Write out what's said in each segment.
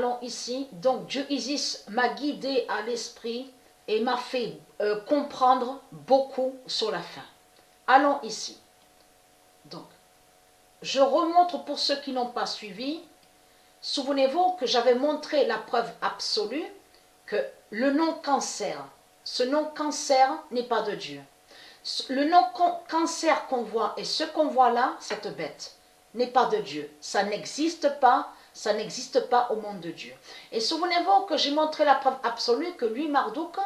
Allons ici, donc Dieu Isis m'a guidé à l'esprit et m'a fait comprendre beaucoup sur la fin. Allons ici. Donc, je remontre pour ceux qui n'ont pas suivi. Souvenez-vous que j'avais montré la preuve absolue que le nom cancer, ce nom cancer n'est pas de Dieu. Le nom cancer qu'on voit et ce qu'on voit là, cette bête, n'est pas de Dieu. Ça n'existe pas. Ça n'existe pas au monde de Dieu. Et souvenez-vous que j'ai montré la preuve absolue que lui, Marduk,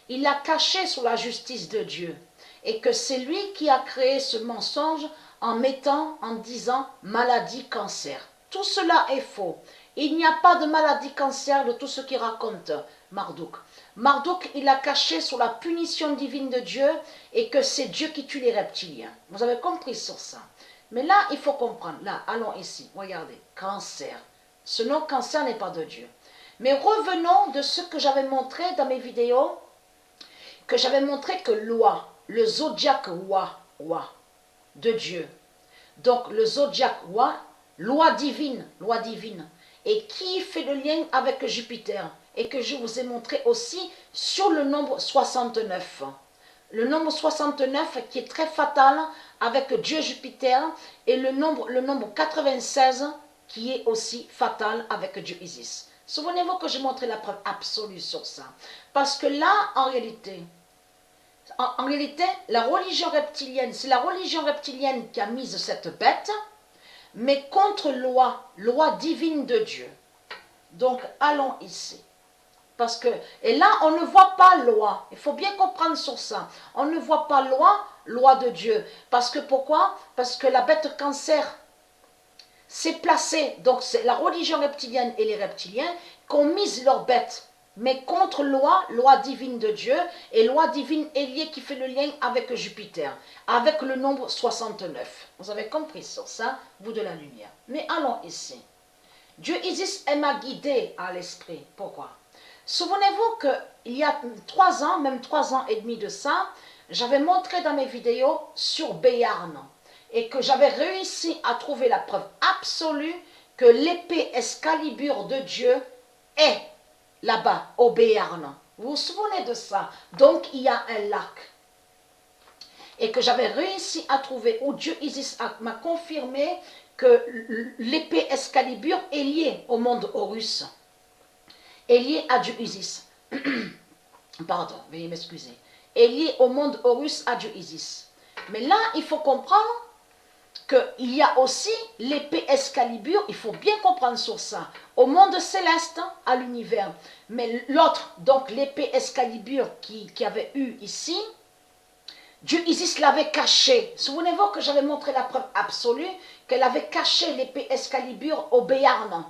il l'a caché sous la justice de Dieu. Et que c'est lui qui a créé ce mensonge en disant maladie, cancer. Tout cela est faux. Il n'y a pas de maladie cancer de tout ce qu'il raconte Marduk. Marduk, il a caché sous la punition divine de Dieu et que c'est Dieu qui tue les reptiliens. Vous avez compris sur ça. Mais là, il faut comprendre. Là, allons ici. Regardez, cancer. Ce nom cancer n'est pas de Dieu. Mais revenons de ce que j'avais montré dans mes vidéos, que j'avais montré que loi, le zodiaque roi de Dieu. Donc le zodiaque roi, loi divine. Et qui fait le lien avec Jupiter. Et que je vous ai montré aussi sur le nombre 69. Le nombre 69 qui est très fatal avec Dieu Jupiter et le nombre 96 qui est aussi fatal avec Dieu Isis. Souvenez-vous que j'ai montré la preuve absolue sur ça. Parce que là, en réalité, la religion reptilienne, c'est la religion reptilienne qui a mis cette bête, mais contre loi divine de Dieu. Donc, allons ici. Parce que, et là, on ne voit pas loi. Il faut bien comprendre sur ça. On ne voit pas loi de Dieu. Parce que pourquoi? Parce que la bête cancer s'est placée. Donc, c'est la religion reptilienne et les reptiliens qui ont mis leur bête. Mais contre loi divine de Dieu. Et loi divine est liée qui fait le lien avec Jupiter. Avec le nombre 69. Vous avez compris sur ça, vous de la lumière. Mais allons ici. Dieu Isis m'a guidé à l'esprit. Pourquoi? Souvenez-vous qu'il y a 3 ans, même 3 ans et demi de ça, j'avais montré dans mes vidéos sur Béarn et que j'avais réussi à trouver la preuve absolue que l'épée Excalibur de Dieu est là-bas, au Béarn. Vous vous souvenez de ça? Donc il y a un lac. Et que j'avais réussi à trouver, où Dieu Isis m'a confirmé que l'épée Excalibur est liée au monde Horus. Est lié à Dieu Isis. Pardon, veuillez m'excuser. Est lié au monde Horus à Dieu Isis. Mais là, il faut comprendre qu'il y a aussi l'épée Excalibur, il faut bien comprendre sur ça, au monde céleste, à l'univers. Mais l'autre, donc l'épée Excalibur qui avait eu ici, Dieu Isis l'avait caché. Souvenez-vous que j'avais montré la preuve absolue qu'elle avait caché l'épée Excalibur au Béarn.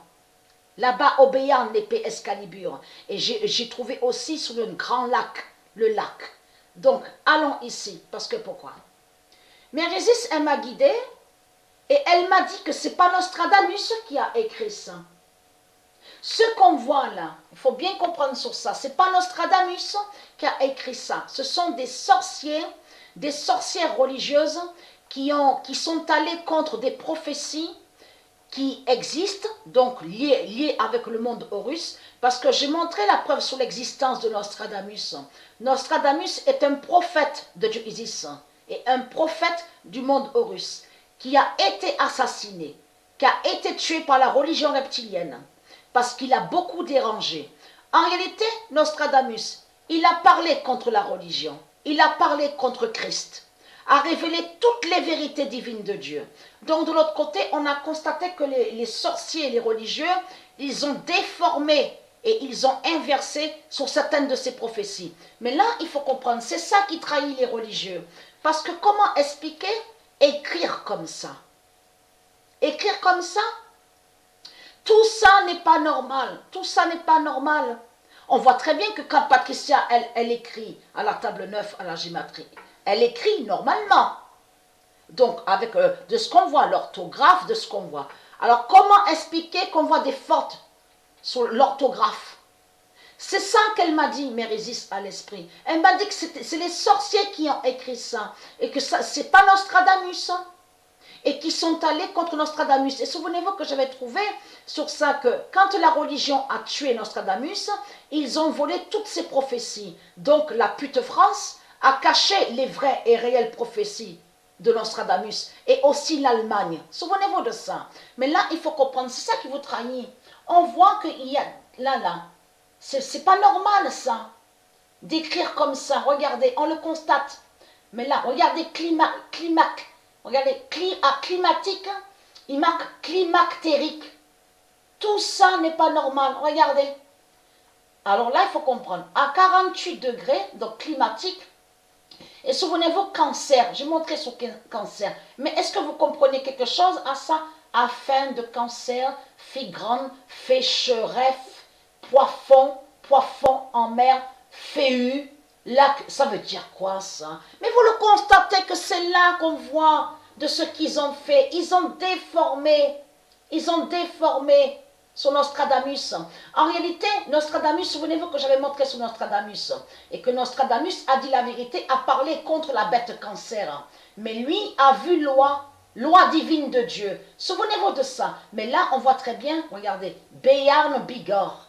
Là-bas, au Béarn, l'épée Excalibur. Et j'ai trouvé aussi sur un grand lac, le lac. Donc, allons ici. Parce que pourquoi? Mérésis, elle m'a guidée et elle m'a dit que ce n'est pas Nostradamus qui a écrit ça. Ce qu'on voit là, il faut bien comprendre sur ça, ce n'est pas Nostradamus qui a écrit ça. Ce sont des sorcières religieuses qui sont allées contre des prophéties qui existent, donc liées avec le monde Horus, parce que j'ai montré la preuve sur l'existence de Nostradamus. Nostradamus est un prophète de Dieu Isis et un prophète du monde Horus qui a été assassiné, qui a été tué par la religion reptilienne, parce qu'il a beaucoup dérangé. En réalité, Nostradamus, il a parlé contre la religion, il a parlé contre Christ, a révélé toutes les vérités divines de Dieu. Donc de l'autre côté, on a constaté que les sorciers et les religieux, ils ont déformé et ils ont inversé sur certaines de ces prophéties. Mais là, il faut comprendre, c'est ça qui trahit les religieux. Parce que comment expliquer écrire comme ça? Écrire comme ça? Tout ça n'est pas normal. Tout ça n'est pas normal. On voit très bien que quand Patricia, elle écrit à la table 9, à la gématrie, elle écrit normalement. Donc, avec de ce qu'on voit, l'orthographe de ce qu'on voit. Alors, comment expliquer qu'on voit des fautes sur l'orthographe? C'est ça qu'elle m'a dit, Mérésis à l'esprit. Elle m'a dit que c'est les sorciers qui ont écrit ça. Et que ce n'est pas Nostradamus. et qui sont allés contre Nostradamus. Et souvenez-vous que j'avais trouvé sur ça que quand la religion a tué Nostradamus, ils ont volé toutes ses prophéties. Donc la pute France a caché les vraies et réelles prophéties de Nostradamus et aussi l'Allemagne. Souvenez-vous de ça. Mais là, il faut comprendre, c'est ça qui vous trahit. On voit qu'il y a, là, c'est pas normal ça, d'écrire comme ça. Regardez, on le constate. Mais là, regardez regardez, climatique, il marque climactérique. Tout ça n'est pas normal. Regardez. Alors là, il faut comprendre. À 48 degrés, donc climatique, et souvenez-vous, cancer. J'ai montré sur cancer. Mais est-ce que vous comprenez quelque chose à ça? Afin de cancer, figrane, fécheref, poisson en mer, féu, lac. Ça veut dire quoi ça? Mais vous le constatez que c'est là qu'on voit de ce qu'ils ont fait. Ils ont déformé sur Nostradamus. En réalité, Nostradamus, souvenez-vous que j'avais montré sur Nostradamus, et que Nostradamus a dit la vérité, a parlé contre la bête cancer. Mais lui a vu loi divine de Dieu. Souvenez-vous de ça. Mais là, on voit très bien, regardez, Béarn Bigorre.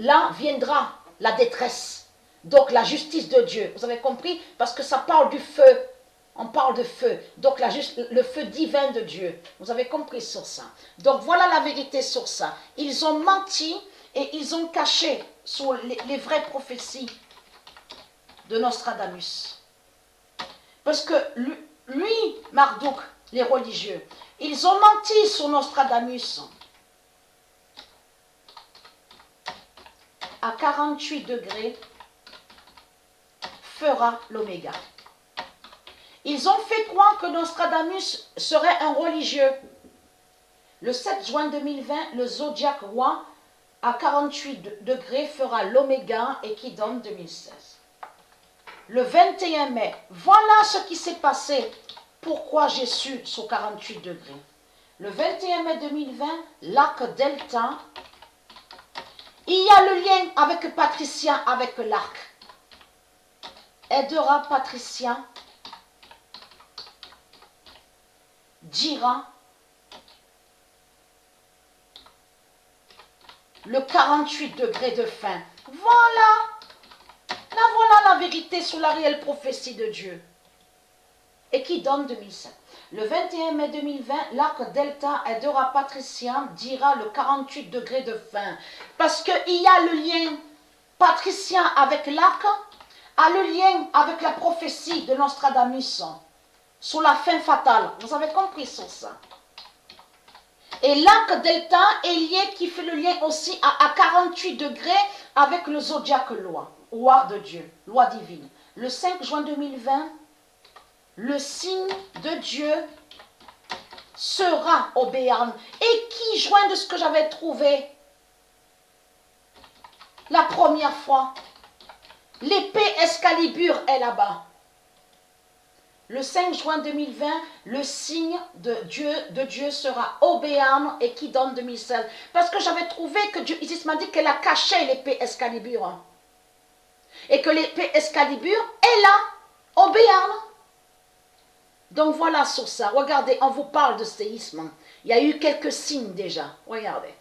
Là viendra la détresse. Donc la justice de Dieu. Vous avez compris? Parce que ça parle du feu. On parle de feu. Donc le feu divin de Dieu. Vous avez compris sur ça. Donc voilà la vérité sur ça. Ils ont menti et ils ont caché sur les vraies prophéties de Nostradamus. Parce que lui, Marduk, les religieux, ils ont menti sur Nostradamus. À 48 degrés, fera l'oméga. Ils ont fait croire que Nostradamus serait un religieux. Le 7 juin 2020, le zodiaque roi à 48 degrés fera l'oméga et qui donne 2016. Le 21 mai, voilà ce qui s'est passé. Pourquoi j'ai su sur 48 degrés. Le 21 mai 2020, l'arc delta, il y a le lien avec Patricia, avec l'arc. Aidera Patricia, dira le 48 degrés de fin. Voilà la vérité sur la réelle prophétie de Dieu. Et qui donne 2007. Le 21 mai 2020, l'arc delta aidera Patricia, dira le 48 degrés de fin. Parce qu'il y a le lien Patricia avec l'arc, a le lien avec la prophétie de Nostradamus sur la fin fatale. Vous avez compris sur ça. Et l'arc delta est lié, qui fait le lien aussi à 48 degrés avec le zodiaque loi de Dieu, loi divine. Le 5 juin 2020, le signe de Dieu sera au Béarn. Et qui joint de ce que j'avais trouvé la première fois? L'épée Excalibur est là-bas. Le 5 juin 2020, le signe de Dieu sera au Béarn et qui donne 2016. Parce que j'avais trouvé que Dieu, Isis m'a dit qu'elle a caché l'épée Excalibur. Et que l'épée Excalibur est là, au Béarn. Donc voilà sur ça. Regardez, on vous parle de séisme. Il y a eu quelques signes déjà. Regardez.